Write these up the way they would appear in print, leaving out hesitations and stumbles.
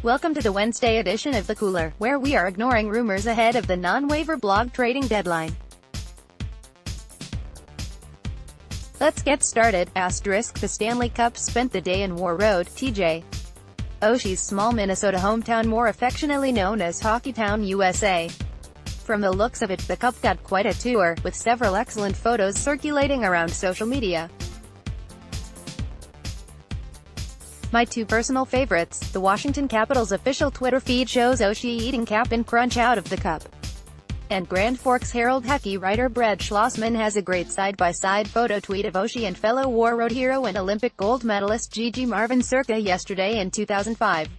Welcome to the Wednesday edition of The Cooler, where we are ignoring rumors ahead of the non-waiver blog trading deadline. Let's get started. The Stanley Cup spent the day in War Road, TJ. Oshie's small Minnesota hometown, more affectionately known as Hockeytown, USA. From the looks of it, the Cup got quite a tour, with several excellent photos circulating around social media. My two personal favorites: the Washington Capitals official Twitter feed shows Oshie eating Cap'n Crunch out of the cup. And Grand Forks Herald hockey writer Brad Schlossman has a great side-by-side photo tweet of Oshie and fellow War Road hero and Olympic gold medalist Gigi Marvin circa yesterday in 2005.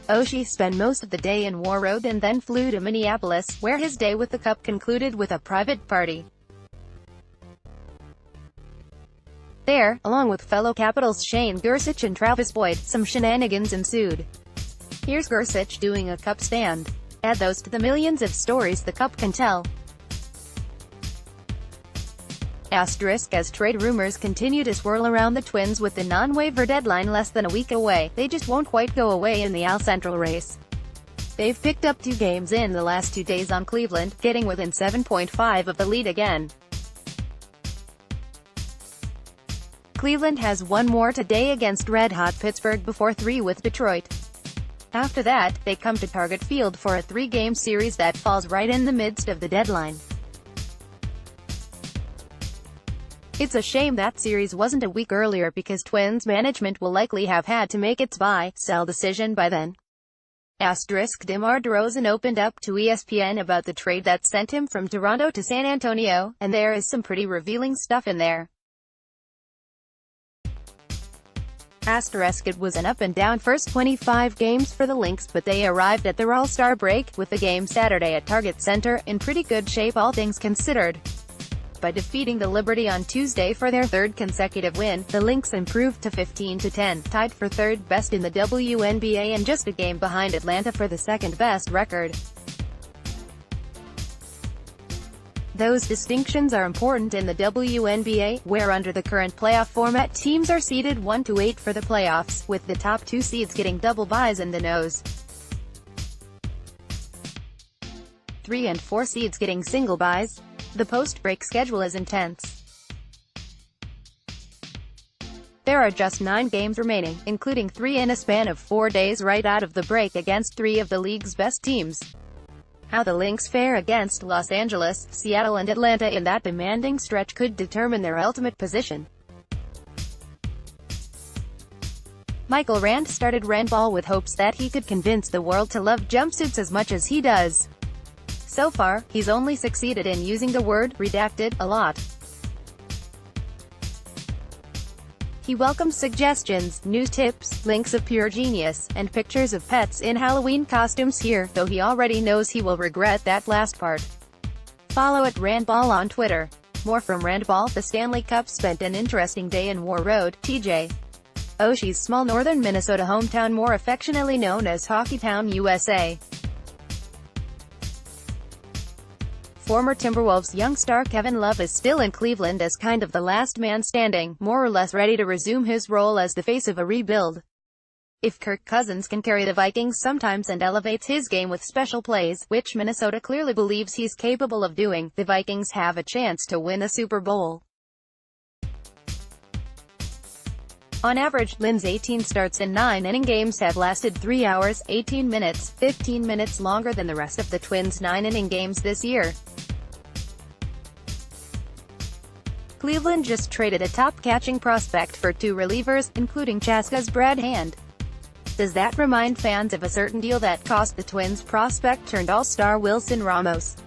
Oshie spent most of the day in War Road and then flew to Minneapolis, where his day with the Cup concluded with a private party. There, along with fellow Capitals Shane Gersich and Travis Boyd, some shenanigans ensued. Here's Gersich doing a Cup stand. Add those to the millions of stories the Cup can tell. As trade rumors continue to swirl around the Twins with the non-waiver deadline less than a week away, they just won't quite go away in the AL Central race. They've picked up 2 games in the last 2 days on Cleveland, getting within 7.5 of the lead again. Cleveland has one more today against red-hot Pittsburgh before 3 with Detroit. After that, they come to Target Field for a 3-game series that falls right in the midst of the deadline. It's a shame that series wasn't a week earlier, because Twins management will likely have had to make its buy-sell decision by then. DeMar DeRozan opened up to ESPN about the trade that sent him from Toronto to San Antonio, and there is some pretty revealing stuff in there. It was an up-and-down first 25 games for the Lynx, but they arrived at their All-Star break, with the game Saturday at Target Center, in pretty good shape all things considered. By defeating the Liberty on Tuesday for their 3rd consecutive win, the Lynx improved to 15-10, tied for 3rd best in the WNBA and just a game behind Atlanta for the 2nd best record. Those distinctions are important in the WNBA, where under the current playoff format teams are seeded 1 to 8 for the playoffs, with the top 2 seeds getting double byes in the nose. 3 and 4 seeds getting single byes. The post-break schedule is intense. There are just 9 games remaining, including 3 in a span of 4 days right out of the break against 3 of the league's best teams. How the Lynx fare against Los Angeles, Seattle and Atlanta in that demanding stretch could determine their ultimate position. Michael Rand started Randball with hopes that he could convince the world to love jumpsuits as much as he does. So far, he's only succeeded in using the word redacted a lot. He welcomes suggestions, news tips, links of pure genius, and pictures of pets in Halloween costumes here, though he already knows he will regret that last part. Follow @Randball on Twitter. More from Randball. The Stanley Cup spent an interesting day in War Road, TJ. Oshie's small northern Minnesota hometown, more affectionately known as Hockeytown, USA. Former Timberwolves young star Kevin Love is still in Cleveland as kind of the last man standing, more or less ready to resume his role as the face of a rebuild. If Kirk Cousins can carry the Vikings sometimes and elevates his game with special plays, which Minnesota clearly believes he's capable of doing, the Vikings have a chance to win a Super Bowl. On average, Lynn's 18 starts in 9-inning games have lasted 3 hours, 18 minutes, 15 minutes longer than the rest of the Twins' 9-inning games this year. Cleveland just traded a top catching prospect for 2 relievers, including Chaska's Brad Hand. Does that remind fans of a certain deal that cost the Twins prospect turned All-Star Wilson Ramos?